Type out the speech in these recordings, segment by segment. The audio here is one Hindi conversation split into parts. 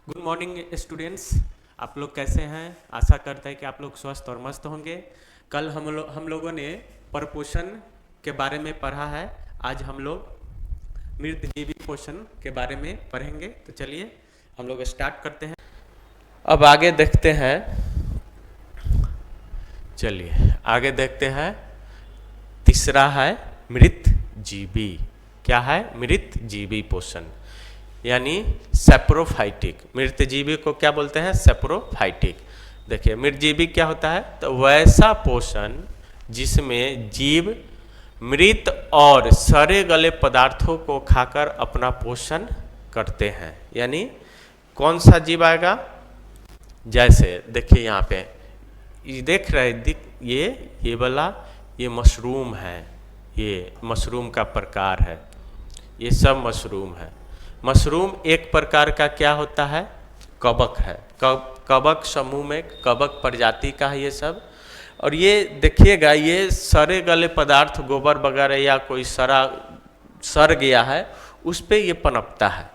Good morning students. आप लोग कैसे हैं? आशा करते हैं कि आप लोग स्वस्थ और मस्त होंगे। कल हम लोगों ने परपोषण के बारे में पढ़ा है। आज हम लोग मृतजीवी पोषण के बारे में पढ़ेंगे। तो चलिए हम लोग स्टार्ट करते हैं। अब आगे देखते हैं। चलिए आगे देखते हैं। तीसरा है मृतजीवी। क्या है? मृतजीवी पोषण यानी सेप्रोफाइटिक। मृतजीवी को क्या बोलते हैं? सेप्रोफाइटिक। देखिए मृतजीवी क्या होता है? तो वैसा पोषण जिसमें जीव मृत और सड़े गले पदार्थों को खाकर अपना पोषण करते हैं। यानी कौन सा जीव आएगा? जैसे देखिए यहाँ पे ये देख रहे ये वाला ये मशरूम है। ये मशरूम का प्रकार है। ये सब मशरूम है। मशरूम एक प्रकार का क्या होता है? कवक है। कवक समूह में कवक प्रजाति का है ये सब। और ये देखिएगा ये सड़े गले पदार्थ गोबर वगैरह या कोई सड़ गया है उस पे ये पनपता है।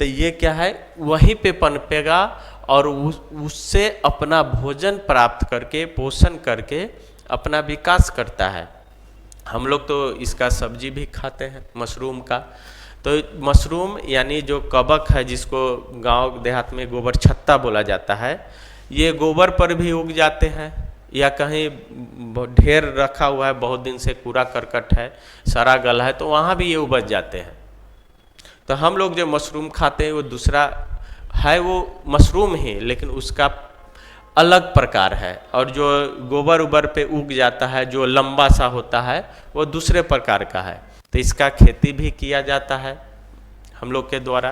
तो ये क्या है? वहीं पे पनपेगा और उससे अपना भोजन प्राप्त करके पोषण करके अपना विकास करता है। हम लोग तो इसका सब्जी भी खाते हैं मशरूम का। तो मशरूम यानी जो कवक है जिसको गांव देहात में गोबर छत्ता बोला जाता है, ये गोबर पर भी उग जाते हैं या कहीं ढेर रखा हुआ है, बहुत दिन से कूड़ा करकट है, सड़ा गला है, तो वहाँ भी ये उपज जाते हैं। तो हम लोग जो मशरूम खाते हैं वो दूसरा है, वो मशरूम ही लेकिन उसका अलग प्रकार है। और जो गोबर उबर पे उग जाता है जो लंबा सा होता है वो दूसरे प्रकार का है। तो इसका खेती भी किया जाता है हम लोग के द्वारा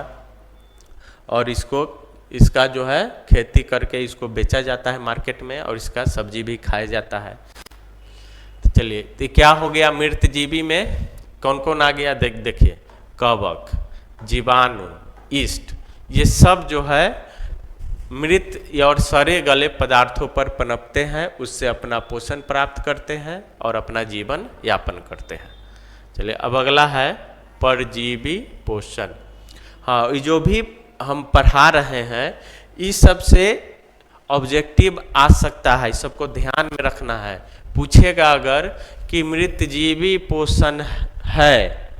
और इसका जो है खेती करके इसको बेचा जाता है मार्केट में और इसका सब्जी भी खाया जाता है। तो चलिए तो क्या हो गया? मृतजीवी में कौन कौन आ गया? देखिए कवक, जीवाणु, ईस्ट, ये सब जो है मृत और सड़े गले पदार्थों पर पनपते हैं, उससे अपना पोषण प्राप्त करते हैं और अपना जीवन यापन करते हैं। चलिए अब अगला है परजीवी पोषण। हाँ, ये जो भी हम पढ़ा रहे हैं इस सब से ऑब्जेक्टिव आ सकता है, इस सबको ध्यान में रखना है। पूछेगा अगर कि मृतजीवी पोषण है,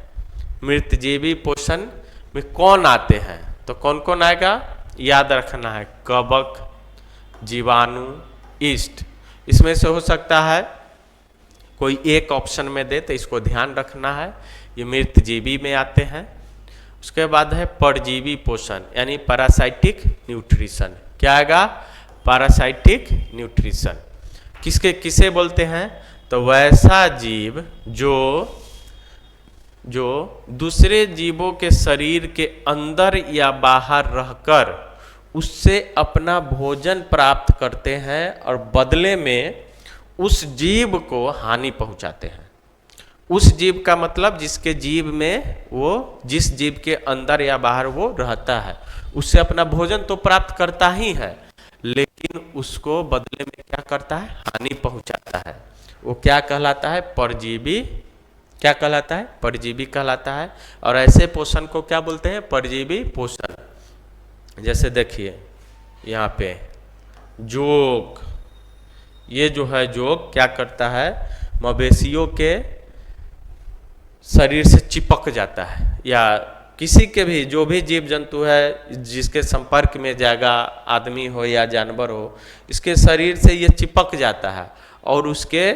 मृतजीवी पोषण में कौन आते हैं, तो कौन कौन आएगा? याद रखना है कवक, जीवाणु, ईस्ट। इसमें से हो सकता है कोई एक ऑप्शन में दे, तो इसको ध्यान रखना है। ये मृतजीवी में आते हैं। उसके बाद है परजीवी पोषण यानी पैरासाइटिक न्यूट्रिशन। क्या आएगा? Parasitic nutrition. किसे बोलते हैं? तो वैसा जीव जो दूसरे जीवों के शरीर के अंदर या बाहर रहकर उससे अपना भोजन प्राप्त करते हैं और बदले में उस जीव को हानि पहुंचाते हैं। उस जीव का मतलब जिसके जीव में वो जिस जीव के अंदर या बाहर वो रहता है उससे अपना भोजन तो प्राप्त करता ही है लेकिन उसको बदले में क्या करता है? हानि पहुंचाता है। वो क्या कहलाता है? परजीवी। क्या कहलाता है? परजीवी कहलाता है। और ऐसे पोषण को क्या बोलते हैं? परजीवी पोषण। जैसे देखिए यहाँ पे जोक, ये जो है जोक क्या करता है? मवेशियों के शरीर से चिपक जाता है या किसी के भी जो भी जीव जंतु है जिसके संपर्क में जाएगा, आदमी हो या जानवर हो, इसके शरीर से ये चिपक जाता है और उसके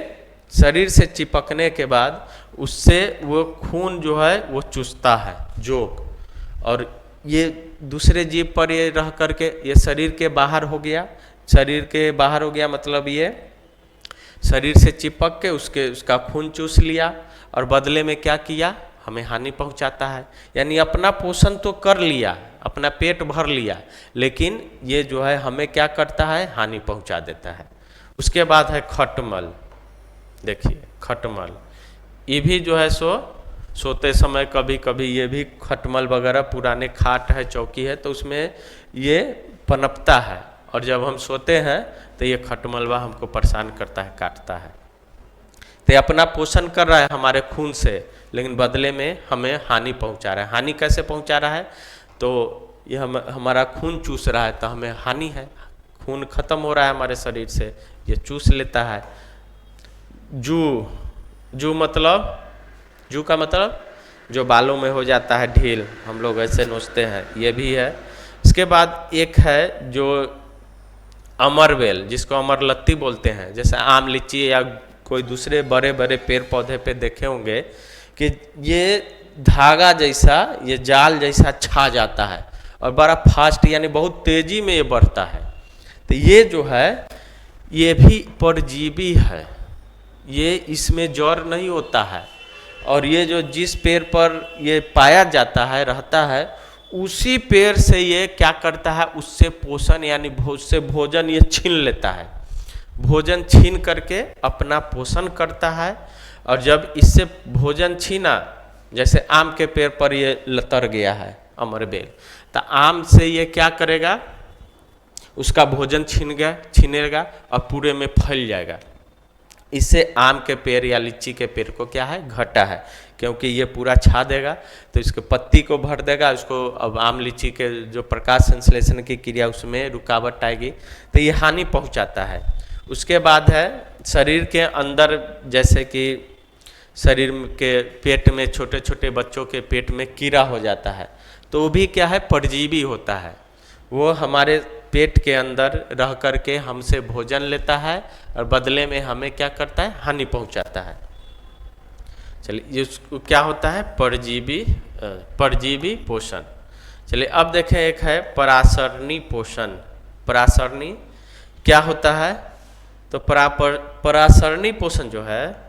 शरीर से चिपकने के बाद उससे वो खून जो है वो चूसता है जोक। और ये दूसरे जीव पर ये रह करके ये शरीर के बाहर हो गया। शरीर के बाहर हो गया मतलब ये शरीर से चिपक के उसका खून चूस लिया और बदले में क्या किया? हमें हानि पहुंचाता है। यानी अपना पोषण तो कर लिया, अपना पेट भर लिया, लेकिन ये जो है हमें क्या करता है? हानि पहुंचा देता है। उसके बाद है खटमल। देखिए खटमल, ये भी जो है सोते समय कभी कभी ये भी खटमल वगैरह, पुराने खाट है, चौकी है, तो उसमें ये पनपता है और जब हम सोते हैं तो ये खटमलवा हमको परेशान करता है, काटता है। तो ये अपना पोषण कर रहा है हमारे खून से लेकिन बदले में हमें हानि पहुंचा रहा है। हानि कैसे पहुंचा रहा है? तो ये हमारा खून चूस रहा है तो हमें हानि है, खून खत्म हो रहा है हमारे शरीर से, ये चूस लेता है। जू का मतलब जो बालों में हो जाता है ढील, हम लोग ऐसे नोचते हैं, ये भी है। इसके बाद एक है जो अमरवेल, जिसको अमरलत्ती बोलते हैं। जैसे आम, लीची या कोई दूसरे बड़े बड़े पेड़ पौधे पे देखे होंगे कि ये धागा जैसा, ये जाल जैसा छा जाता है और बड़ा फास्ट, यानी बहुत तेजी में ये बढ़ता है। तो ये जो है ये भी परजीवी है, ये इसमें जड़ नहीं होता है, और ये जो जिस पेड़ पर ये पाया जाता है, रहता है, उसी पेड़ से ये क्या करता है, उससे पोषण यानी उससे भोजन ये छीन लेता है, भोजन छीन करके अपना पोषण करता है। और जब इससे भोजन छीना, जैसे आम के पेड़ पर ये लतर गया है अमरबेल, तो आम से ये क्या करेगा, उसका भोजन छीनेगा और पूरे में फैल जाएगा। इससे आम के पेड़ या लीची के पेड़ को क्या है, घाटा है, क्योंकि ये पूरा छा देगा तो इसके पत्ती को भर देगा, उसको अब आम लीची के जो प्रकाश संश्लेषण की क्रिया उसमें रुकावट आएगी, तो ये हानि पहुंचाता है। उसके बाद है शरीर के अंदर, जैसे कि शरीर के पेट में, छोटे छोटे बच्चों के पेट में कीड़ा हो जाता है, तो वो भी क्या है, परजीवी होता है। वो हमारे पेट के अंदर रह करके हमसे भोजन लेता है और बदले में हमें क्या करता है, हानि पहुंचाता है। चलिए, ये क्या होता है, परजीवी पोषण। चलिए अब देखें, एक है परासरणी पोषण। परासरणी क्या होता है, तो परासरणी पोषण जो है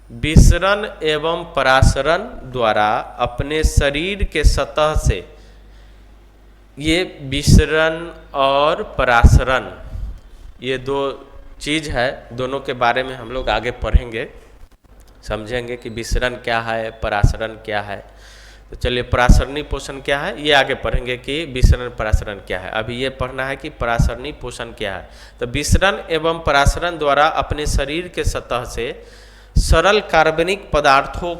विसरण एवं परासरण द्वारा अपने शरीर के सतह से, ये विसरण और परासरण ये दो चीज़ है, दोनों के बारे में हम लोग आगे पढ़ेंगे, समझेंगे कि विसरण क्या है, परासरण क्या है। तो चलिए, परासरणी पोषण क्या है ये आगे पढ़ेंगे कि विसरण परासरण क्या है। अभी ये पढ़ना है कि परासरणी पोषण क्या है। तो विसरण एवं परासरण द्वारा अपने शरीर के सतह से सरल कार्बनिक पदार्थों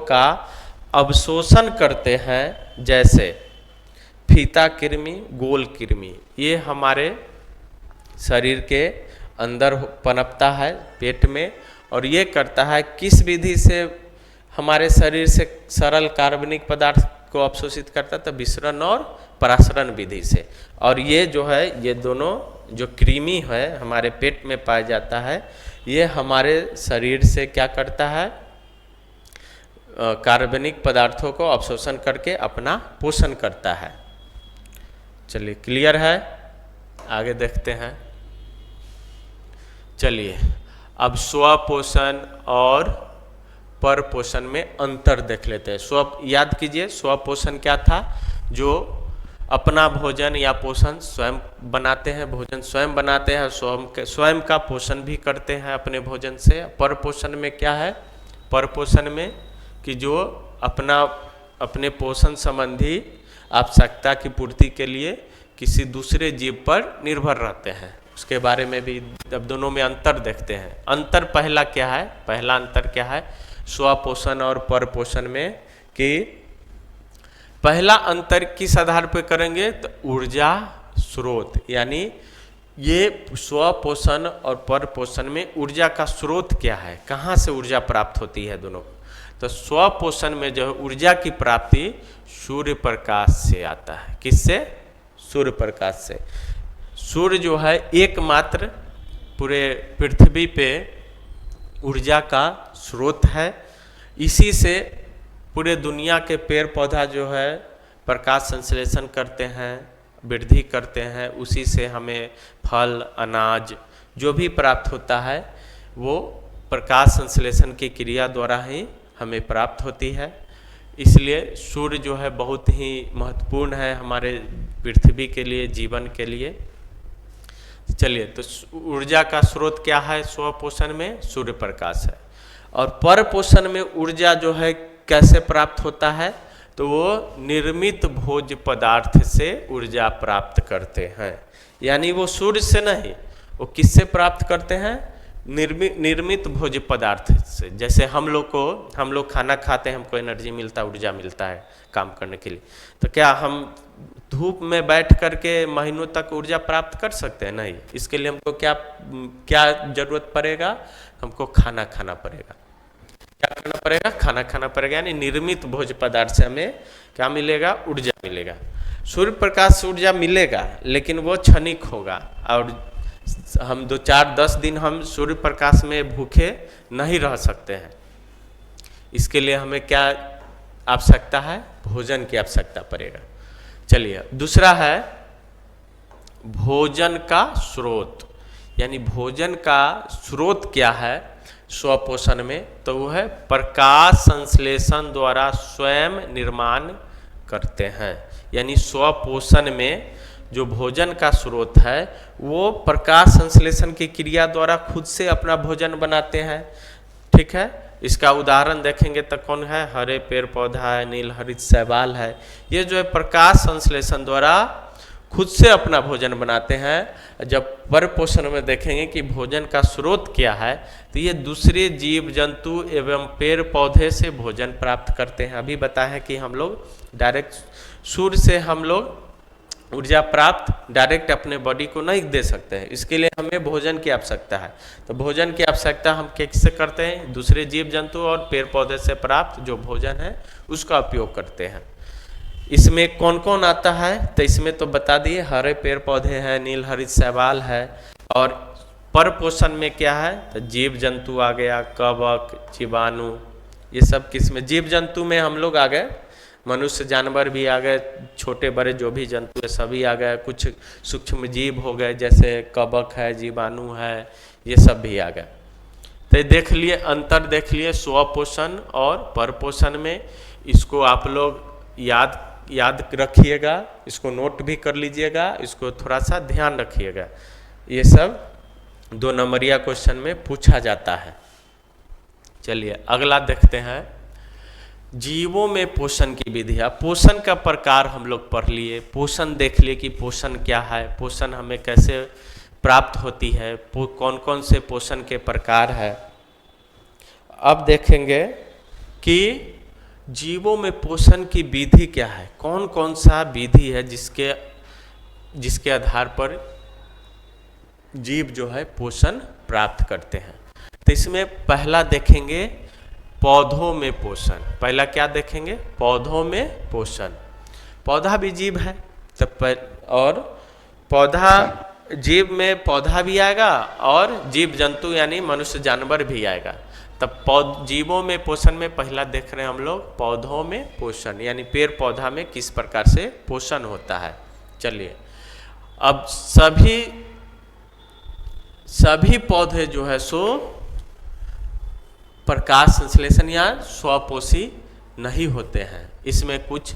का अवशोषण करते हैं, जैसे फीता कृमि, गोल कृमि। ये हमारे शरीर के अंदर पनपता है पेट में, और ये करता है किस विधि से हमारे शरीर से सरल कार्बनिक पदार्थ को अवशोषित करता है, तो विसरण और परासरण विधि से। और ये जो है, ये दोनों जो कृमि है हमारे पेट में पाया जाता है, ये हमारे शरीर से क्या करता है, कार्बनिक पदार्थों को अवशोषण करके अपना पोषण करता है। चलिए, क्लियर है, आगे देखते हैं। चलिए, अब स्वपोषण और परपोषण में अंतर देख लेते हैं। याद कीजिए, स्वपोषण क्या था, जो अपना भोजन या पोषण स्वयं बनाते हैं, भोजन स्वयं बनाते हैं, स्वयं का पोषण भी करते हैं अपने भोजन से। परपोषण में क्या है, परपोषण में कि जो अपने पोषण संबंधी आवश्यकता की पूर्ति के लिए किसी दूसरे जीव पर निर्भर रहते हैं, उसके बारे में भी। अब दोनों में अंतर देखते हैं। अंतर पहला क्या है, पहला अंतर क्या है स्वपोषण और परपोषण में, कि पहला अंतर किस आधार पर करेंगे, तो ऊर्जा स्रोत, यानी ये स्वपोषण और परपोषण में ऊर्जा का स्रोत क्या है, कहाँ से ऊर्जा प्राप्त होती है दोनों। तो स्वपोषण में जो है ऊर्जा की प्राप्ति सूर्य प्रकाश से आता है। किससे, सूर्य प्रकाश से। सूर्य जो है एकमात्र पूरे पृथ्वी पे ऊर्जा का स्रोत है। इसी से पूरे दुनिया के पेड़ पौधा जो है प्रकाश संश्लेषण करते हैं, वृद्धि करते हैं, उसी से हमें फल, अनाज जो भी प्राप्त होता है वो प्रकाश संश्लेषण की क्रिया द्वारा ही हमें प्राप्त होती है। इसलिए सूर्य जो है बहुत ही महत्वपूर्ण है हमारे पृथ्वी के लिए, जीवन के लिए। चलिए, तो ऊर्जा का स्रोत क्या है स्वपोषण में, सूर्य प्रकाश है। और परपोषण में ऊर्जा जो है कैसे प्राप्त होता है, तो वो निर्मित भोज्य पदार्थ से ऊर्जा प्राप्त करते हैं। यानी वो सूर्य से नहीं, वो किससे प्राप्त करते हैं, निर्मित भोज्य पदार्थ से। जैसे हम लोग खाना खाते हैं, हमको एनर्जी मिलता है, ऊर्जा मिलता है काम करने के लिए। तो क्या हम धूप में बैठ करके महीनों तक ऊर्जा प्राप्त कर सकते हैं? नहीं। इसके लिए हमको क्या जरूरत पड़ेगा? हमको खाना खाना पड़ेगा। क्या करना पड़ेगा? खाना खाना पड़ेगा। यानी निर्मित भोज्य पदार्थ से हमें क्या मिलेगा? ऊर्जा मिलेगा। सूर्य प्रकाश से ऊर्जा मिलेगा, लेकिन वो क्षणिक होगा, और हम 2-4-10 दिन हम सूर्य प्रकाश में भूखे नहीं रह सकते हैं। इसके लिए हमें क्या आवश्यकता है? भोजन की आवश्यकता पड़ेगा। चलिए, दूसरा है भोजन का स्रोत। यानी भोजन का स्रोत क्या है स्वपोषण में? तो वो है प्रकाश संश्लेषण द्वारा स्वयं निर्माण करते हैं। यानी स्वपोषण में जो भोजन का स्रोत है वो प्रकाश संश्लेषण की क्रिया द्वारा खुद से अपना भोजन बनाते हैं। ठीक है, इसका उदाहरण देखेंगे तो कौन है? हरे पेड़ पौधा है, नील हरित शैवाल है। ये जो है प्रकाश संश्लेषण द्वारा खुद से अपना भोजन बनाते हैं। जब परपोषण में देखेंगे कि भोजन का स्रोत क्या है, तो ये दूसरे जीव जंतु एवं पेड़ पौधे से भोजन प्राप्त करते हैं। अभी बताया है कि हम लोग डायरेक्ट सूर्य से हम लोग ऊर्जा प्राप्त डायरेक्ट अपने बॉडी को नहीं दे सकते हैं। इसके लिए हमें भोजन की आवश्यकता है। तो भोजन की आवश्यकता हम किससे करते हैं? दूसरे जीव जंतु और पेड़ पौधे से प्राप्त जो भोजन है उसका उपयोग करते हैं। इसमें कौन कौन आता है? तो इसमें तो बता दिए, हरे पेड़ पौधे हैं, नील हरित शैवाल है। और परपोषण में क्या है? तो जीव जंतु आ गया, कवक, जीवाणु, ये सब किसमें? जीव जंतु में हम लोग आ गए, मनुष्य जानवर भी आ गए, छोटे बड़े जो भी जंतु है सभी आ गए। कुछ सूक्ष्म जीव हो गए जैसे कवक है, जीवाणु है, ये सब भी आ गए। तो देख लिए, अंतर देख लिए स्वपोषण और परपोषण में। इसको आप लोग याद रखिएगा, इसको नोट भी कर लीजिएगा, इसको थोड़ा सा ध्यान रखिएगा। ये सब 2 नंबरिया क्वेश्चन में पूछा जाता है। चलिए अगला देखते हैं, जीवों में पोषण की विधियाँ। पोषण का प्रकार हम लोग पढ़ लिए, पोषण देख लिए कि पोषण क्या है, पोषण हमें कैसे प्राप्त होती है, कौन कौन से पोषण के प्रकार है। अब देखेंगे कि जीवों में पोषण की विधि क्या है, कौन कौन सा विधि है जिसके आधार पर जीव जो है पोषण प्राप्त करते हैं। तो इसमें पहला देखेंगे पौधों में पोषण। पहला क्या देखेंगे? पौधों में पोषण। पौधा भी जीव है, और पौधा जीव में पौधा भी आएगा और जीव जंतु यानी मनुष्य जानवर भी आएगा। तब जीवों में पोषण में पहला देख रहे हैं हम लोग पौधों में पोषण, यानी पेड़ पौधा में किस प्रकार से पोषण होता है। चलिए, अब सभी पौधे जो है सो प्रकाश संश्लेषण या स्वपोषी नहीं होते हैं। इसमें कुछ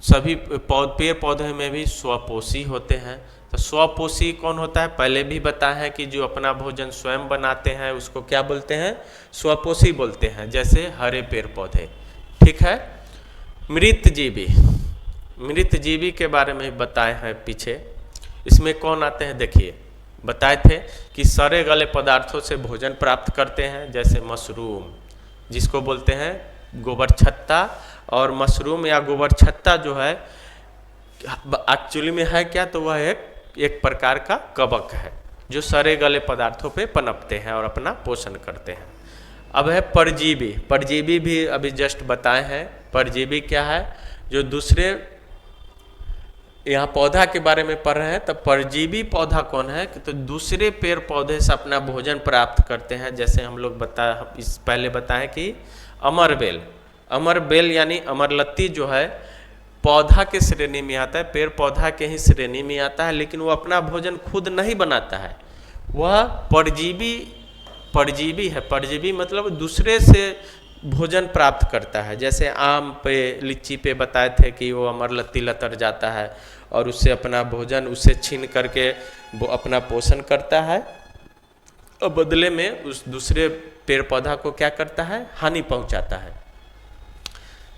सभी पेड़ पौधे में भी स्वपोषी होते हैं। तो स्वपोषी कौन होता है? पहले भी बताया है कि जो अपना भोजन स्वयं बनाते हैं उसको क्या बोलते हैं? स्वपोषी बोलते हैं। जैसे हरे पेड़ पौधे, ठीक है। मृत जीवी के बारे में बताए हैं पीछे। इसमें कौन आते हैं? देखिए, बताए थे कि सड़े गले पदार्थों से भोजन प्राप्त करते हैं। जैसे मशरूम, जिसको बोलते हैं गोबर छत्ता। और मशरूम या गोबर छत्ता जो है एक्चुअली में है क्या? तो वह एक प्रकार का कवक है जो सड़े गले पदार्थों पे पनपते हैं और अपना पोषण करते हैं। अब है परजीवी। परजीवी भी अभी जस्ट बताए हैं। परजीवी क्या है? जो दूसरे, यहाँ पौधा के बारे में पढ़ रहे हैं, तो परजीवी पौधा कौन है? तो दूसरे पेड़ पौधे से अपना भोजन प्राप्त करते हैं। जैसे हम लोग पहले बताएं कि अमरबेल यानी अमरलत्ती जो है पौधा के श्रेणी में आता है, पेड़ पौधा के ही श्रेणी में आता है, लेकिन वो अपना भोजन खुद नहीं बनाता है। वह परजीवी है। परजीवी मतलब दूसरे से भोजन प्राप्त करता है। जैसे आम पे, लीची पे बताए थे कि वो अमरलत्ती लतर जाता है और उससे अपना भोजन उससे छीन करके वो अपना पोषण करता है, और बदले में उस दूसरे पेड़ पौधा को क्या करता है? हानि पहुंचाता है।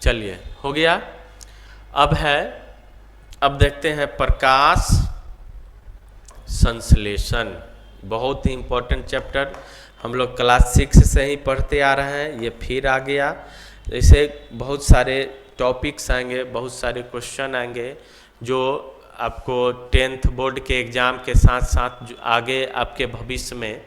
चलिए, हो गया। अब देखते हैं प्रकाश संश्लेषण, बहुत ही इंपॉर्टेंट चैप्टर। हम लोग क्लास 6 से ही पढ़ते आ रहे हैं, ये फिर आ गया। ऐसे बहुत सारे टॉपिक्स आएंगे, बहुत सारे क्वेश्चन आएंगे जो आपको 10th बोर्ड के एग्ज़ाम के साथ साथ आगे आपके भविष्य में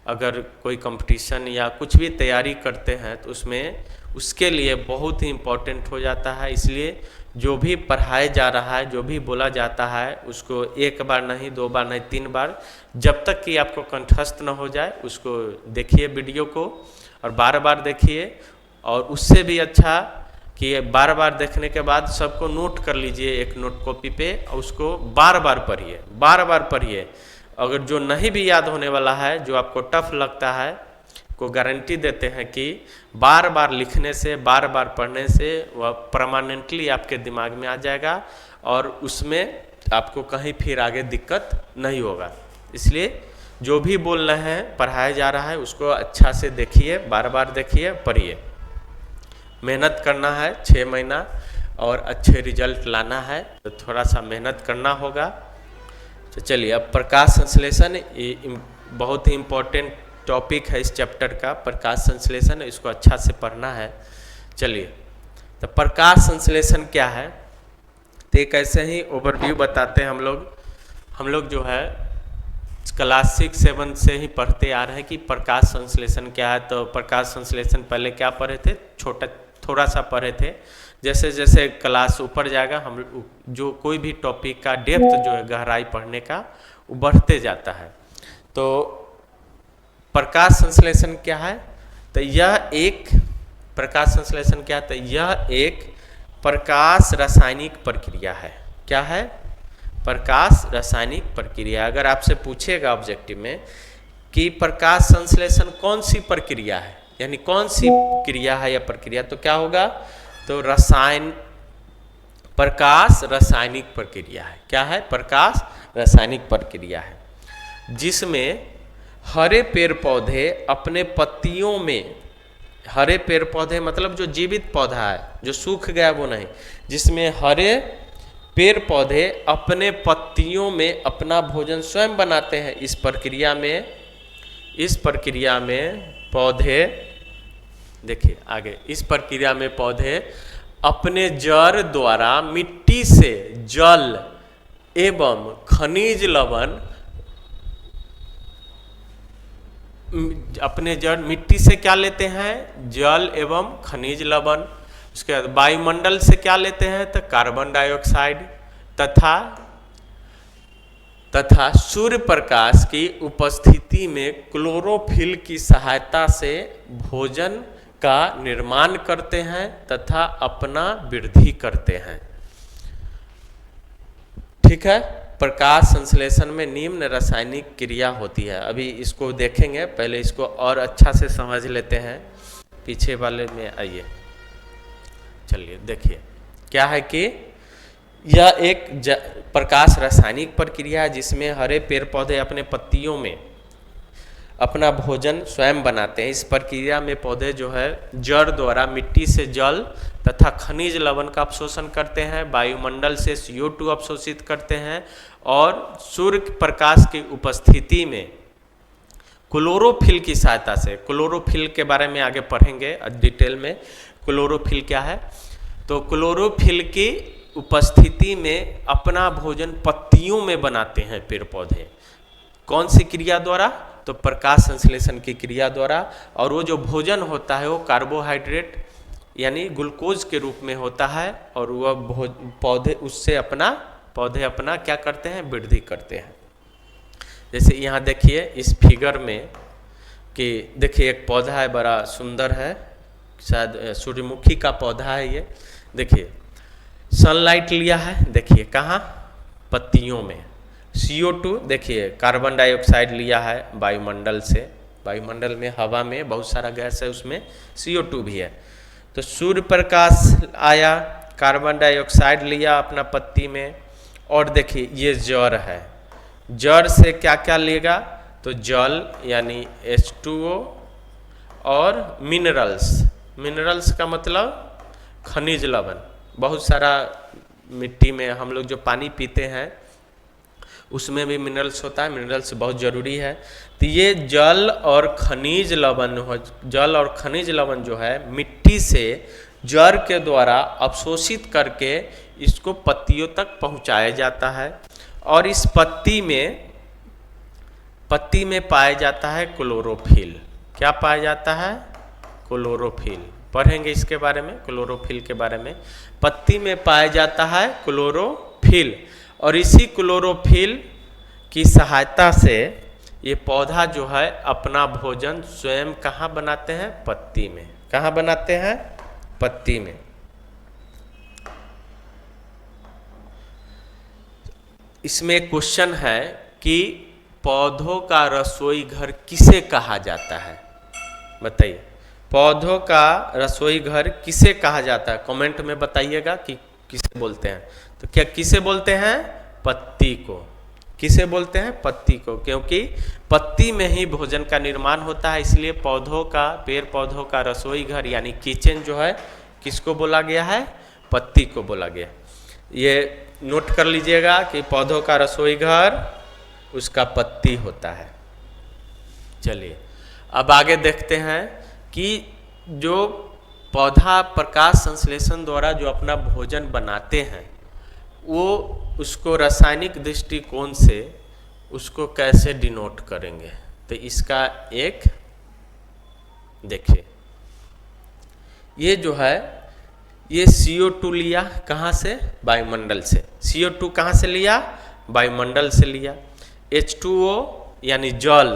अगर कोई कंपटीशन या कुछ भी तैयारी करते हैं तो उसमें उसके लिए बहुत ही इम्पोर्टेंट हो जाता है। इसलिए जो भी पढ़ाया जा रहा है, जो भी बोला जाता है, उसको एक बार नहीं, 2 बार नहीं, 3 बार, जब तक कि आपको कंठस्थ न हो जाए उसको देखिए वीडियो को, और बार बार देखिए। और उससे भी अच्छा कि बार बार देखने के बाद सबको नोट कर लीजिए एक नोट कॉपी पे, और उसको बार बार पढ़िए, बार बार पढ़िए। अगर जो नहीं भी याद होने वाला है, जो आपको टफ लगता है, को गारंटी देते हैं कि बार बार लिखने से, बार बार पढ़ने से वह परमानेंटली आपके दिमाग में आ जाएगा और उसमें आपको कहीं फिर आगे दिक्कत नहीं होगा। इसलिए जो भी बोल रहे हैं, पढ़ाया जा रहा है, उसको अच्छा से देखिए, बार बार देखिए, पढ़िए। मेहनत करना है 6 महीना और अच्छे रिजल्ट लाना है, तो थोड़ा सा मेहनत करना होगा। तो चलिए, अब प्रकाश संश्लेषण ये बहुत ही इम्पोर्टेंट टॉपिक है इस चैप्टर का, प्रकाश संश्लेषण, इसको अच्छा से पढ़ना है। चलिए, तो प्रकाश संश्लेषण क्या है, तो एक ऐसे ही ओवरव्यू बताते हैं हम लोग जो है क्लास 6-7 से ही पढ़ते आ रहे हैं कि प्रकाश संश्लेषण क्या है। तो प्रकाश संश्लेषण पहले क्या पढ़े थे, थोड़ा सा पढ़े थे। जैसे जैसे क्लास ऊपर जाएगा, हम जो कोई भी टॉपिक का डेप्थ जो है, गहराई पढ़ने का, वो बढ़ते जाता है। तो प्रकाश संश्लेषण क्या है, तो यह एक प्रकाश संश्लेषण क्या है, तो यह एक प्रकाश रासायनिक प्रक्रिया है। क्या है, प्रकाश रासायनिक प्रक्रिया। अगर आपसे पूछेगा ऑब्जेक्टिव में कि प्रकाश संश्लेषण कौन सी प्रक्रिया है, यानी कौन सी क्रिया है या प्रक्रिया, तो क्या होगा, तो प्रकाश रासायनिक प्रक्रिया है। क्या है, प्रकाश रासायनिक प्रक्रिया है, जिसमें हरे पेड़ पौधे अपने पत्तियों में, हरे पेड़ पौधे मतलब जो जीवित पौधा है, जो सूख गया वो नहीं, जिसमें हरे पेड़ पौधे अपने पत्तियों में अपना भोजन स्वयं बनाते हैं। इस प्रक्रिया में पौधे, देखिए आगे, इस प्रक्रिया में पौधे अपने जड़ द्वारा मिट्टी से जल एवं खनिज लवण, अपने जड़ मिट्टी से क्या लेते हैं, जल एवं खनिज लवण। उसके बाद वायुमंडल से क्या लेते हैं, तो कार्बन डाइऑक्साइड तथा सूर्य प्रकाश की उपस्थिति में क्लोरोफिल की सहायता से भोजन का निर्माण करते हैं तथा अपना वृद्धि करते हैं। ठीक है, प्रकाश संश्लेषण में निम्न रासायनिक क्रिया होती है। अभी इसको देखेंगे, पहले इसको और अच्छा से समझ लेते हैं। पीछे वाले में आइए, चलिए देखिए क्या है कि यह एक प्रकाश रासायनिक प्रक्रिया है, जिसमें हरे पेड़ पौधे अपने पत्तियों में अपना भोजन स्वयं बनाते हैं। इस प्रक्रिया में पौधे जो है जड़ द्वारा मिट्टी से जल तथा खनिज लवण का अवशोषण करते हैं, वायुमंडल से CO2 अवशोषित करते हैं और सूर्य प्रकाश की उपस्थिति में क्लोरोफिल की सहायता से, क्लोरोफिल के बारे में आगे पढ़ेंगे डिटेल में, क्लोरोफिल क्या है, तो क्लोरोफिल की उपस्थिति में अपना भोजन पत्तियों में बनाते हैं पेड़ पौधे। कौन सी क्रिया द्वारा, तो प्रकाश संश्लेषण की क्रिया द्वारा। और वो जो भोजन होता है वो कार्बोहाइड्रेट यानी ग्लूकोज के रूप में होता है, और वह पौधे उससे पौधे अपना क्या करते हैं, वृद्धि करते हैं। जैसे यहाँ देखिए इस फिगर में कि देखिए एक पौधा है, बड़ा सुंदर है, शायद सूर्यमुखी का पौधा है ये। देखिए सनलाइट लिया है, देखिए कहाँ, पत्तियों में। CO2 देखिए कार्बन डाइऑक्साइड लिया है वायुमंडल से, वायुमंडल में हवा में बहुत सारा गैस है, उसमें CO2 भी है। तो सूर्य प्रकाश आया, कार्बन डाइऑक्साइड लिया अपना पत्ती में, और देखिए ये जड़ है, जड़ से क्या क्या लेगा, तो जल यानी H2O और मिनरल्स का मतलब खनिज लवण। बहुत सारा मिट्टी में हम लोग जो पानी पीते हैं उसमें भी मिनरल्स होता है, मिनरल्स बहुत ज़रूरी है। तो ये जल और खनिज लवण जो है मिट्टी से जड़ के द्वारा अवशोषित करके इसको पत्तियों तक पहुंचाया जाता है। और इस पत्ती में पाया जाता है क्लोरोफिल। क्या पाया जाता है? क्लोरोफिल। पढ़ेंगे इसके बारे में, क्लोरोफिल के बारे में। पत्ती में पाया जाता है क्लोरोफिल, और इसी क्लोरोफिल की सहायता से ये पौधा जो है अपना भोजन स्वयं कहाँ बनाते हैं? पत्ती में। कहाँ बनाते हैं? पत्ती में। इसमें क्वेश्चन है कि पौधों का रसोई घर किसे कहा जाता है? बताइए, पौधों का रसोई घर किसे कहा जाता है? कमेंट में बताइएगा कि किसे बोलते हैं। तो क्या किसे बोलते हैं? पत्ती को। किसे बोलते हैं? पत्ती को, क्योंकि पत्ती में ही भोजन का निर्माण होता है, इसलिए पेड़ पौधों का रसोई घर यानी किचन जो है किसको बोला गया है? पत्ती को बोला गया। ये नोट कर लीजिएगा कि पौधों का रसोई घर उसका पत्ती होता है। चलिए अब आगे देखते हैं कि जो पौधा प्रकाश संश्लेषण द्वारा जो अपना भोजन बनाते हैं वो उसको रासायनिक दृष्टिकोण से उसको कैसे डिनोट करेंगे। तो इसका एक देखिए, ये जो है ये CO2 लिया कहाँ से? वायुमंडल से। CO2 कहाँ से लिया? वायुमंडल से लिया। H2O यानी जल,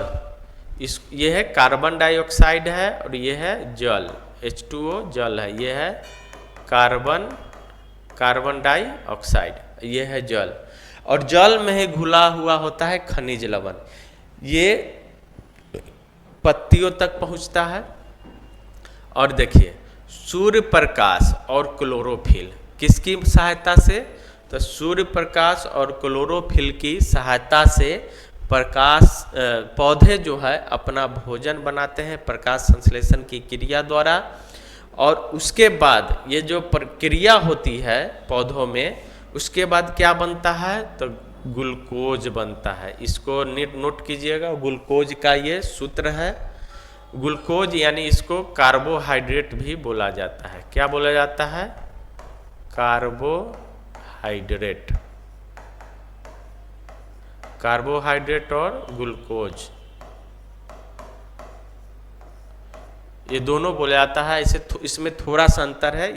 ये है कार्बन डाइऑक्साइड है और ये है जल। H2O जल है, ये है कार्बन डाइऑक्साइड, ये है जल। और जल में ही घुला हुआ होता है खनिज लवण, ये पत्तियों तक पहुंचता है। और देखिए सूर्य प्रकाश और क्लोरोफिल किसकी सहायता से? तो सूर्य प्रकाश और क्लोरोफिल की सहायता से पौधे जो है अपना भोजन बनाते हैं प्रकाश संश्लेषण की क्रिया द्वारा। और उसके बाद ये जो प्रक्रिया होती है पौधों में, उसके बाद क्या बनता है? तो ग्लूकोज बनता है। इसको नोट कीजिएगा, ग्लूकोज का ये सूत्र है। ग्लूकोज यानी इसको कार्बोहाइड्रेट भी बोला जाता है। क्या बोला जाता है? कार्बोहाइड्रेट। कार्बोहाइड्रेट और ग्लूकोज ये दोनों बोला जाता है। इसमें थोड़ा सा अंतर है,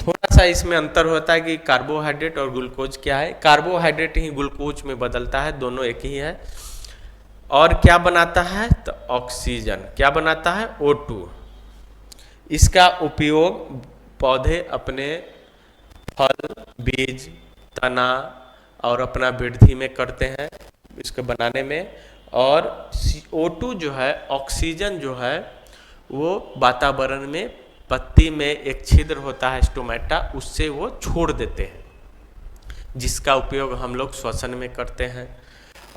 थोड़ा सा इसमें अंतर होता है कि कार्बोहाइड्रेट और ग्लूकोज क्या है। कार्बोहाइड्रेट ही ग्लूकोज में बदलता है, दोनों एक ही है। और क्या बनाता है? तो ऑक्सीजन। क्या बनाता है? O2। इसका उपयोग पौधे अपने फल, बीज, तना और अपना वृद्धि में करते हैं, इसको बनाने में। और O2 जो है, ऑक्सीजन जो है, वो वातावरण में पत्ती में एक छिद्र होता है स्टोमेटा, उससे वो छोड़ देते हैं, जिसका उपयोग हम लोग श्वसन में करते हैं।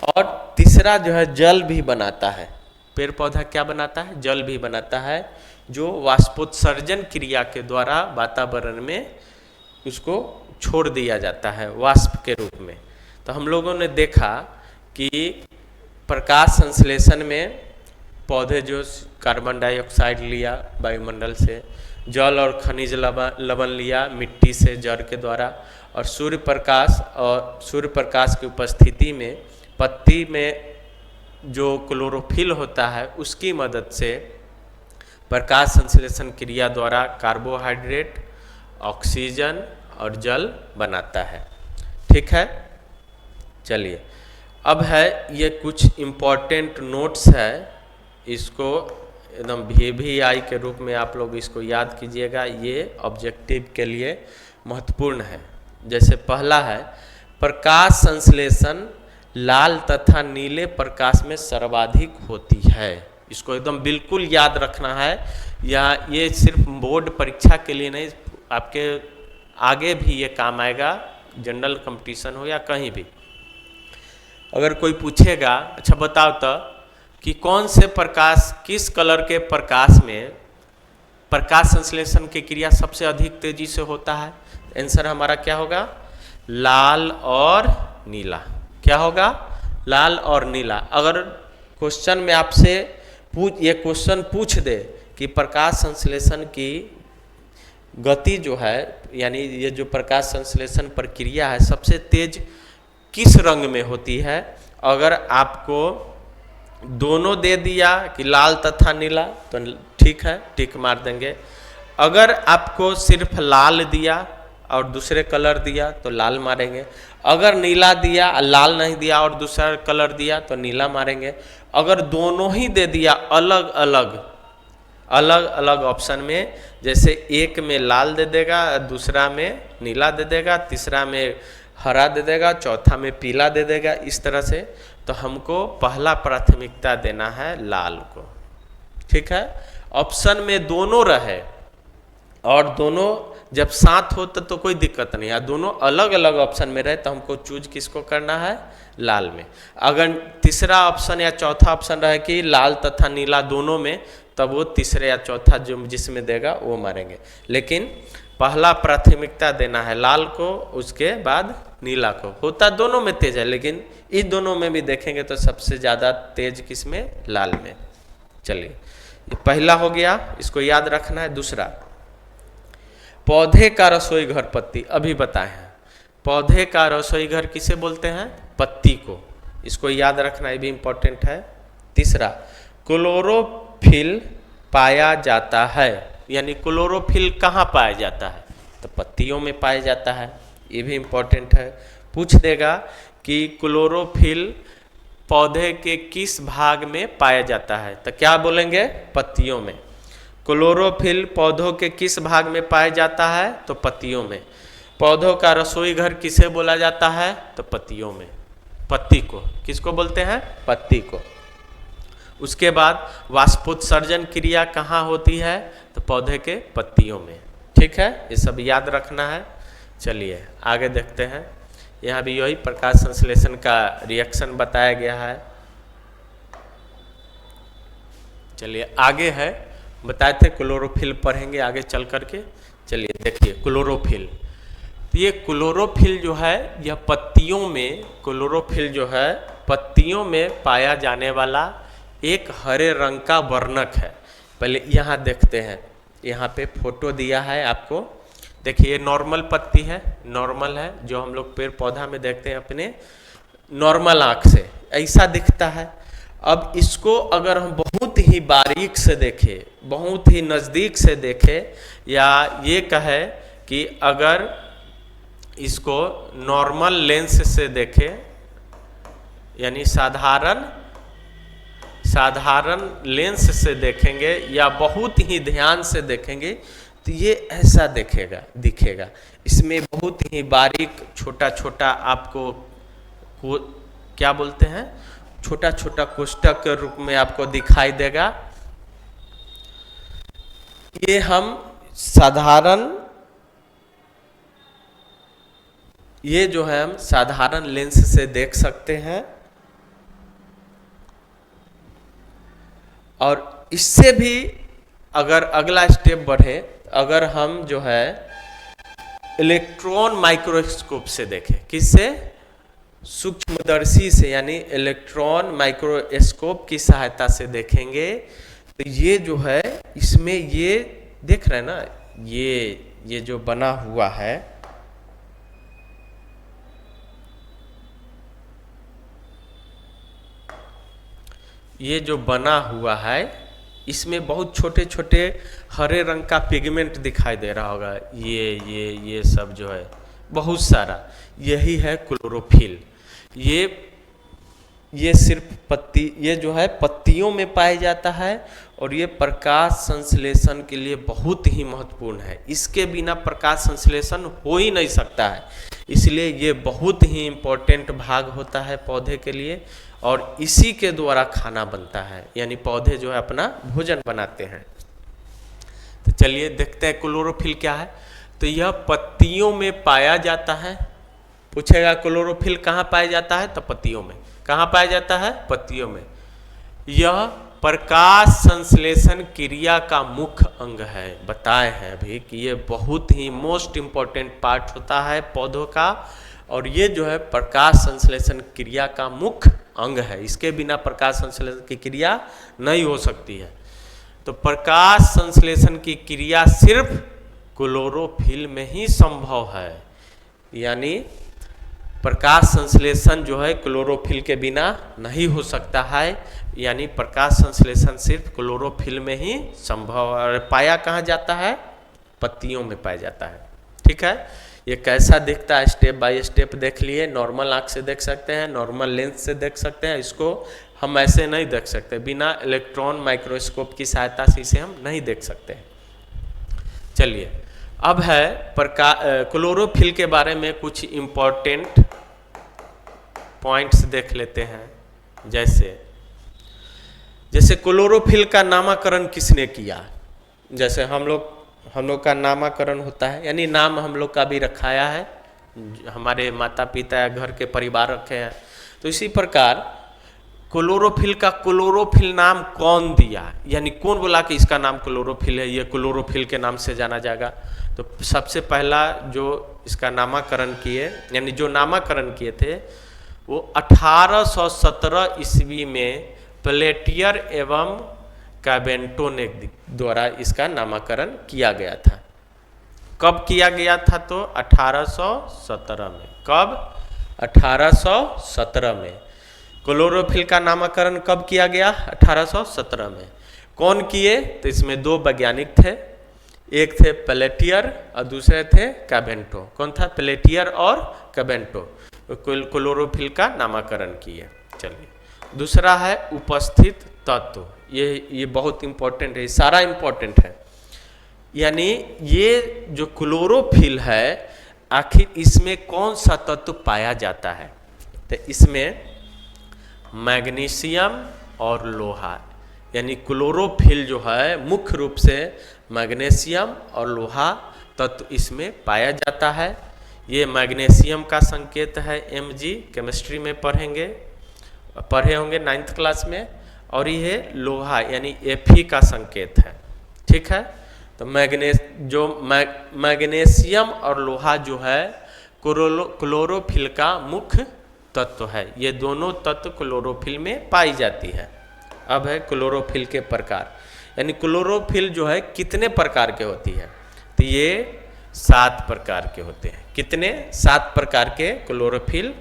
और तीसरा जो है जल भी बनाता है। पेड़ पौधा क्या बनाता है? जल भी बनाता है, जो वाष्पोत्सर्जन क्रिया के द्वारा वातावरण में उसको छोड़ दिया जाता है वाष्प के रूप में। तो हम लोगों ने देखा कि प्रकाश संश्लेषण में पौधे जो कार्बन डाइऑक्साइड लिया वायुमंडल से, जल और खनिज लवण लिया मिट्टी से जड़ के द्वारा, और सूर्य प्रकाश की उपस्थिति में पत्ती में जो क्लोरोफिल होता है उसकी मदद से प्रकाश संश्लेषण क्रिया द्वारा कार्बोहाइड्रेट, ऑक्सीजन और जल बनाता है। ठीक है, चलिए अब है ये कुछ इम्पोर्टेंट नोट्स है, इसको एकदम VVI के रूप में आप लोग इसको याद कीजिएगा, ये ऑब्जेक्टिव के लिए महत्वपूर्ण है। जैसे पहला है, प्रकाश संश्लेषण लाल तथा नीले प्रकाश में सर्वाधिक होती है। इसको एकदम बिल्कुल याद रखना है। ये सिर्फ बोर्ड परीक्षा के लिए नहीं, आपके आगे भी ये काम आएगा, जनरल कंपटीशन हो या कहीं भी। अगर कोई पूछेगा अच्छा बताओ तो कि कौन से प्रकाश, किस कलर के प्रकाश में प्रकाश संश्लेषण की क्रिया सबसे अधिक तेजी से होता है, आंसर हमारा क्या होगा? लाल और नीला। क्या होगा? लाल और नीला। अगर क्वेश्चन में आपसे ये क्वेश्चन पूछ दे कि प्रकाश संश्लेषण की गति जो है, यानी ये जो प्रकाश संश्लेषण प्रक्रिया है सबसे तेज किस रंग में होती है, अगर आपको दोनों दे दिया कि लाल तथा नीला तो ठीक है, टिक मार देंगे। अगर आपको सिर्फ लाल दिया और दूसरे कलर दिया तो लाल मारेंगे। अगर नीला दिया, लाल नहीं दिया और दूसरा कलर दिया तो नीला मारेंगे। अगर दोनों ही दे दिया अलग अलग ऑप्शन में, जैसे एक में लाल दे देगा, दूसरा में नीला दे देगा, तीसरा में हरा दे देगा, चौथा में पीला दे देगा, इस तरह से, तो हमको पहला प्राथमिकता देना है लाल को। ठीक है? ऑप्शन में दोनों रहे और दोनों जब साथ हो तो कोई दिक्कत नहीं है, दोनों अलग अलग ऑप्शन में रहे तो हमको चूज किसको करना है? लाल में। अगर तीसरा ऑप्शन या चौथा ऑप्शन रहे कि लाल तथा नीला दोनों में, तब वो तीसरे या चौथा जो जिसमें देगा वो मारेंगे। लेकिन पहला प्राथमिकता देना है लाल को, उसके बाद नीला को। होता दोनों में तेज है, लेकिन इस दोनों में भी देखेंगे तो सबसे ज़्यादा तेज किस में? लाल में। चलिए, ये पहला हो गया, इसको याद रखना है। दूसरा, पौधे का रसोई घर पत्ती, अभी बताए हैं। पौधे का रसोई घर किसे बोलते हैं? पत्ती को। इसको याद रखना, ये भी इम्पोर्टेंट है। तीसरा, क्लोरोफिल पाया जाता है, यानी क्लोरोफिल कहाँ पाया जाता है? तो पत्तियों में पाया जाता है, ये भी इम्पोर्टेंट है। पूछ देगा कि क्लोरोफिल पौधे के किस भाग में पाया जाता है, तो क्या बोलेंगे? पत्तियों में। क्लोरोफिल पौधों के किस भाग में पाया जाता है? तो पत्तियों में। पौधों का रसोई घर किसे बोला जाता है? तो पत्तियों में। पत्ती को किसको बोलते हैं? पत्ती को। उसके बाद वाष्पोत्सर्जन क्रिया कहाँ होती है? तो पौधे के पत्तियों में। ठीक है, ये सब याद रखना है। चलिए आगे देखते हैं। यहाँ भी यही प्रकाश संश्लेषण का रिएक्शन बताया गया है। चलिए आगे है, बताए थे क्लोरोफिल पढ़ेंगे आगे चल करके। चलिए देखिए क्लोरोफिल, तो ये क्लोरोफिल जो है यह पत्तियों में, क्लोरोफिल जो है पत्तियों में पाया जाने वाला एक हरे रंग का वर्णक है। पहले यहाँ देखते हैं, यहाँ पे फोटो दिया है आपको। देखिए ये नॉर्मल पत्ती है, नॉर्मल है जो हम लोग पेड़ पौधा में देखते हैं अपने नॉर्मल आँख से, ऐसा दिखता है। अब इसको अगर हम बहुत ही बारीक से देखें, बहुत ही नज़दीक से देखें, या ये कहे कि अगर इसको नॉर्मल लेंस से देखें, यानी साधारण लेंस से देखेंगे या बहुत ही ध्यान से देखेंगे तो ये ऐसा दिखेगा। इसमें बहुत ही बारीक छोटा छोटा आपको क्या बोलते हैं, छोटा छोटा कोष्ठक के रूप में आपको दिखाई देगा। ये हम साधारण लेंस से देख सकते हैं। और इससे भी अगर अगला स्टेप बढ़े, अगर हम जो है इलेक्ट्रॉन माइक्रोस्कोप से देखें, किससे? सूक्ष्मदर्शी से, यानी इलेक्ट्रॉन माइक्रोस्कोप की सहायता से देखेंगे तो ये जो है इसमें ये देख रहे हैं ना, ये जो बना हुआ है, ये जो बना हुआ है इसमें बहुत छोटे छोटे हरे रंग का पिगमेंट दिखाई दे रहा होगा। ये सब जो है बहुत सारा, यही है क्लोरोफिल। ये सिर्फ पत्ती, ये जो है पत्तियों में पाया जाता है और ये प्रकाश संश्लेषण के लिए बहुत ही महत्वपूर्ण है। इसके बिना प्रकाश संश्लेषण हो ही नहीं सकता है, इसलिए ये बहुत ही इम्पोर्टेंट भाग होता है पौधे के लिए और इसी के द्वारा खाना बनता है, यानी पौधे जो है अपना भोजन बनाते हैं। तो चलिए देखते हैं क्लोरोफिल क्या है। तो यह पत्तियों में पाया जाता है। पूछेगा क्लोरोफिल कहाँ पाया जाता है, तो पत्तियों में। कहाँ पाया जाता है? पत्तियों में। यह प्रकाश संश्लेषण क्रिया का मुख्य अंग है। बताए हैं अभी कि ये बहुत ही मोस्ट इम्पोर्टेंट पार्ट होता है पौधों का और ये जो है प्रकाश संश्लेषण क्रिया का मुख्य अंग है। इसके बिना प्रकाश संश्लेषण की क्रिया नहीं हो सकती है। तो प्रकाश संश्लेषण की क्रिया सिर्फ क्लोरोफिल में ही संभव है, यानी प्रकाश संश्लेषण जो है क्लोरोफिल के बिना नहीं हो सकता है, यानी प्रकाश संश्लेषण सिर्फ क्लोरोफिल में ही संभव है। और पाया कहाँ जाता है? पत्तियों में पाया जाता है। ठीक है, ये कैसा दिखता है स्टेप बाय स्टेप देख लिए। नॉर्मल आँख से देख सकते हैं, नॉर्मल लेंस से देख सकते हैं। इसको हम ऐसे नहीं देख सकते, बिना इलेक्ट्रॉन माइक्रोस्कोप की सहायता से इसे हम नहीं देख सकते। चलिए, अब है क्लोरोफिल के बारे में कुछ इम्पोर्टेंट पॉइंट्स देख लेते हैं। जैसे क्लोरोफिल का नामकरण किसने किया? जैसे हम लोग का नामकरण होता है, यानी नाम हम लोग का भी रखाया है, हमारे माता पिता या घर के परिवार रखे हैं। तो इसी प्रकार क्लोरोफिल का क्लोरोफिल नाम कौन दिया, यानी कौन बोला कि इसका नाम क्लोरोफिल है, ये क्लोरोफिल के नाम से जाना जाएगा? तो सबसे पहला जो इसका नामकरण किए, यानी जो नामकरण किए थे, वो 1817 ईस्वी में पेलेटियर एवं कैबेंटो ने द्वारा इसका नामकरण किया गया था। कब किया गया था? तो 1817 में। कब? 1817 में। क्लोरोफिल का नामकरण कब किया गया? 1817 में। कौन किए? तो इसमें दो वैज्ञानिक थे, एक थे पेलेटियर और दूसरे थे कैबेंटो। कौन था? पेलेटियर और कैबेंटो क्लोरोफिल का नामकरण किए। चलिए, दूसरा है उपस्थित तत्व। ये बहुत इंपॉर्टेंट है, सारा इंपॉर्टेंट है। यानी ये जो क्लोरोफिल है, आखिर इसमें कौन सा तत्व पाया जाता है? तो इसमें मैग्नीशियम और लोहा, यानी क्लोरोफिल जो है मुख्य रूप से मैग्नीशियम और लोहा तत्व इसमें पाया जाता है। ये मैग्नीशियम का संकेत है Mg, केमिस्ट्री में पढ़े होंगे 9th क्लास में। और ये लोहा यानी Fe का संकेत है। ठीक है, तो मैग्नीशियम और लोहा जो है क्लोरोफिल का मुख्य तत्व है। ये दोनों तत्व क्लोरोफिल में पाई जाती है। अब है क्लोरोफिल के प्रकार, यानी क्लोरोफिल जो है कितने प्रकार के होती है? तो ये 7 प्रकार के होते हैं। कितने? 7 प्रकार के क्लोरोफिल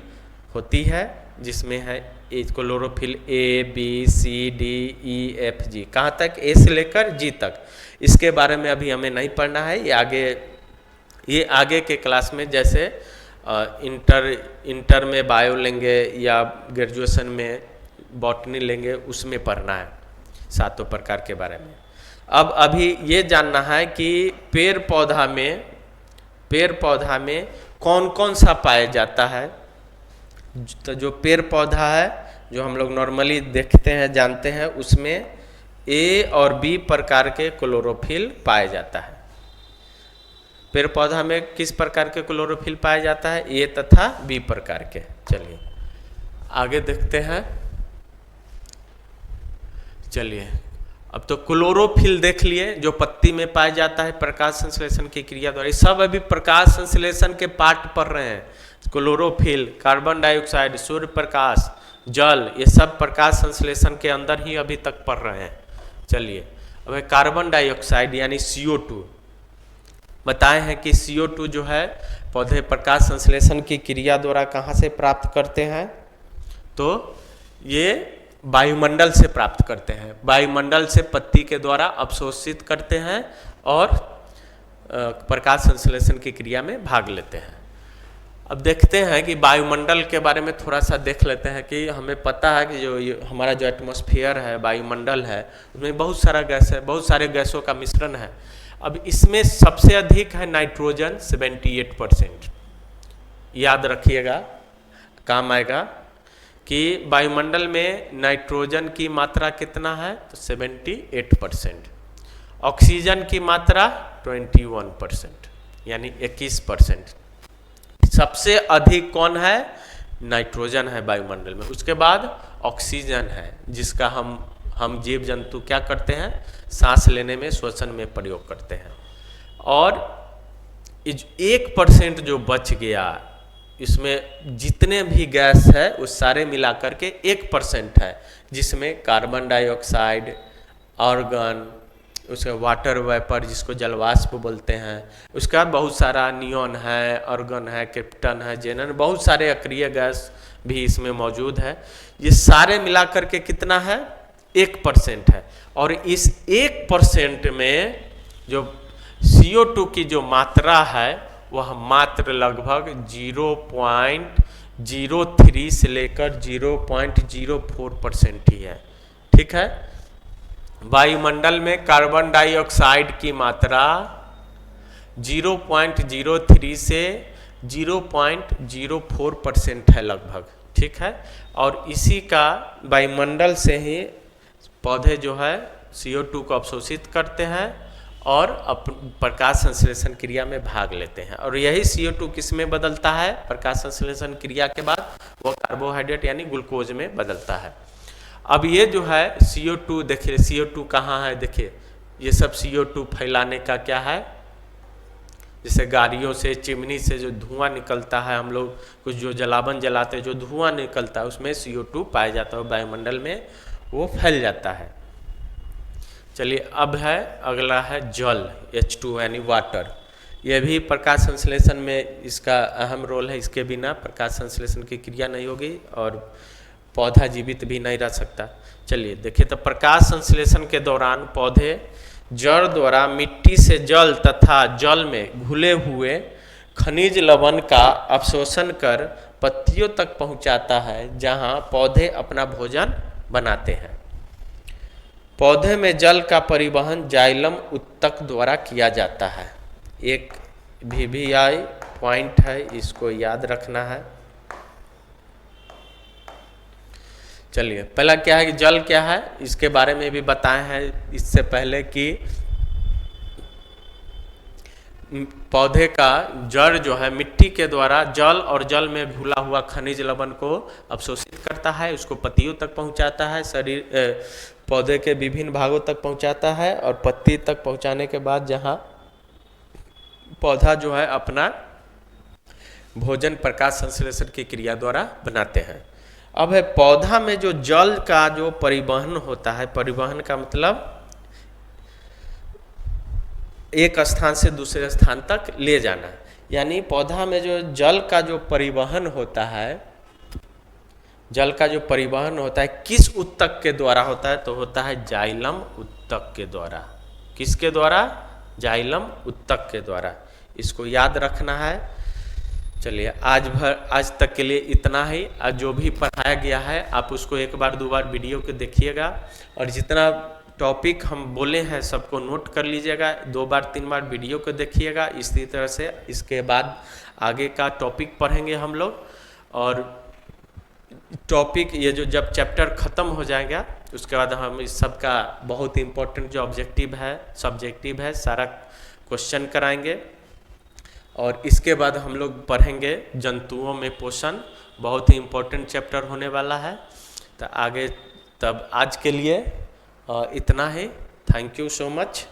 होती है, जिसमें है chlorophyll A, B, C, D, E, F, G, कहाँ तक? A से लेकर G तक। इसके बारे में अभी हमें नहीं पढ़ना है, ये आगे के क्लास में, जैसे इंटर में बायो लेंगे या ग्रेजुएशन में बॉटनी लेंगे, उसमें पढ़ना है 7 प्रकार के बारे में। अब अभी ये जानना है कि पेड़ पौधा में कौन कौन सा पाया जाता है। तो जो पेड़ पौधा है, जो हम लोग नॉर्मली देखते हैं, जानते हैं, उसमें A और B प्रकार के क्लोरोफिल पाया जाता है। पेड़ पौधा में किस प्रकार के क्लोरोफिल पाया जाता है? A तथा B प्रकार के। चलिए आगे देखते हैं। चलिए, अब तो क्लोरोफिल देख लिए, जो पत्ती में पाया जाता है प्रकाश संश्लेषण की क्रिया द्वारा। ये सब अभी प्रकाश संश्लेषण के पार्ट पढ़ रहे हैं। Chlorophyll, carbon dioxide, Surya Prakash, जल, ये सब प्रकाश संश्लेषण के अंदर ही अभी तक पढ़ रहे हैं। चलिए, अब कार्बन डाइऑक्साइड यानी CO2 बताए हैं कि CO2 जो है पौधे प्रकाश संश्लेषण की क्रिया द्वारा कहाँ से प्राप्त करते हैं? तो ये वायुमंडल से प्राप्त करते हैं। वायुमंडल से पत्ती के द्वारा अवशोषित करते हैं और प्रकाश संश्लेषण की क्रिया में भाग लेते हैं। अब देखते हैं कि वायुमंडल के बारे में थोड़ा सा देख लेते हैं कि हमें पता है कि जो हमारा जो एटमॉस्फेयर है, वायुमंडल है, उसमें बहुत सारा गैस है, बहुत सारे गैसों का मिश्रण है। अब इसमें सबसे अधिक है नाइट्रोजन 78%। याद रखिएगा, काम आएगा कि वायुमंडल में नाइट्रोजन की मात्रा कितना है? तो 78%। ऑक्सीजन की मात्रा 21%, यानी 21%। सबसे अधिक कौन है? नाइट्रोजन है वायुमंडल में। उसके बाद ऑक्सीजन है, जिसका हम जीव जंतु क्या करते हैं? सांस लेने में, श्वसन में प्रयोग करते हैं। और 1% जो बच गया, इसमें जितने भी गैस है उस सारे मिलाकर के 1% है, जिसमें कार्बन डाइऑक्साइड, आर्गन, उसके वाटर वेपर जिसको जलवाष्प बोलते हैं, उसके बाद बहुत सारा नियॉन है, आर्गन है, क्रिप्टन है, जेनन, बहुत सारे अक्रिय गैस भी इसमें मौजूद है। ये सारे मिलाकर के कितना है? 1% है। और इस 1% में जो CO2 की जो मात्रा है वह मात्र लगभग 0.03 से लेकर 0.04% ही है। ठीक है। वायुमंडल में कार्बन डाइऑक्साइड की मात्रा 0.03 से 0.04% है लगभग। ठीक है। और इसी का वायुमंडल से ही पौधे जो है CO2 को अवशोषित करते हैं और प्रकाश संश्लेषण क्रिया में भाग लेते हैं। और यही CO2 किस में बदलता है? प्रकाश संश्लेषण क्रिया के बाद वो कार्बोहाइड्रेट यानी ग्लूकोज में बदलता है। अब ये जो है CO2, देखिए CO2 कहाँ है? देखिए ये सब CO2 फैलाने का क्या है? जैसे गाड़ियों से, चिमनी से जो धुआं निकलता है, हम लोग कुछ जो जलावन जलाते हैं, जो धुआं निकलता है उसमें CO2 पाया जाता है, वायुमंडल में वो फैल जाता है। चलिए अब है अगला है जल, H2 यानी वाटर। यह भी प्रकाश संश्लेषण में इसका अहम रोल है। इसके बिना प्रकाश संश्लेषण की क्रिया नहीं होगी और पौधा जीवित भी नहीं रह सकता। चलिए देखिए, तो प्रकाश संश्लेषण के दौरान पौधे जड़ द्वारा मिट्टी से जल तथा जल में घुले हुए खनिज लवण का अवशोषण कर पत्तियों तक पहुंचाता है, जहां पौधे अपना भोजन बनाते हैं। पौधे में जल का परिवहन जाइलम उत्तक द्वारा किया जाता है। एक VVI पॉइंट है, इसको याद रखना है। चलिए पहला क्या है कि जल क्या है, इसके बारे में भी बताए हैं इससे पहले कि पौधे का जड़ जो है मिट्टी के द्वारा जल और जल में घुला हुआ खनिज लवण को अवशोषित करता है, उसको पत्तियों तक पहुंचाता है, शरीर पौधे के विभिन्न भागों तक पहुंचाता है और पत्ती तक पहुंचाने के बाद जहां पौधा जो है अपना भोजन प्रकाश संश्लेषण की क्रिया द्वारा बनाते हैं। अब है पौधा में जो जल का जो परिवहन होता है, परिवहन का मतलब एक स्थान से दूसरे स्थान तक ले जाना, यानी पौधा में जो जल का जो परिवहन होता है, जल का जो परिवहन होता है किस उत्तक के द्वारा होता है? तो होता है जाइलम उत्तक के द्वारा। किसके द्वारा? जाइलम उत्तक के द्वारा। इसको याद रखना है। चलिए आज तक के लिए इतना ही। आज जो भी पढ़ाया गया है आप उसको एक बार दो बार वीडियो को देखिएगा और जितना टॉपिक हम बोले हैं सबको नोट कर लीजिएगा, 2 बार 3 बार वीडियो को देखिएगा। इसी तरह से इसके बाद आगे का टॉपिक पढ़ेंगे हम लोग। और टॉपिक ये जो जब चैप्टर ख़त्म हो जाएगा उसके बाद हम इस सब का बहुत इम्पोर्टेंट जो ऑब्जेक्टिव है, सब्जेक्टिव है, सारा क्वेश्चन कराएंगे। और इसके बाद हम लोग पढ़ेंगे जंतुओं में पोषण, बहुत ही इम्पोर्टेंट चैप्टर होने वाला है। तो आगे तब आज के लिए इतना ही। Thank you so much.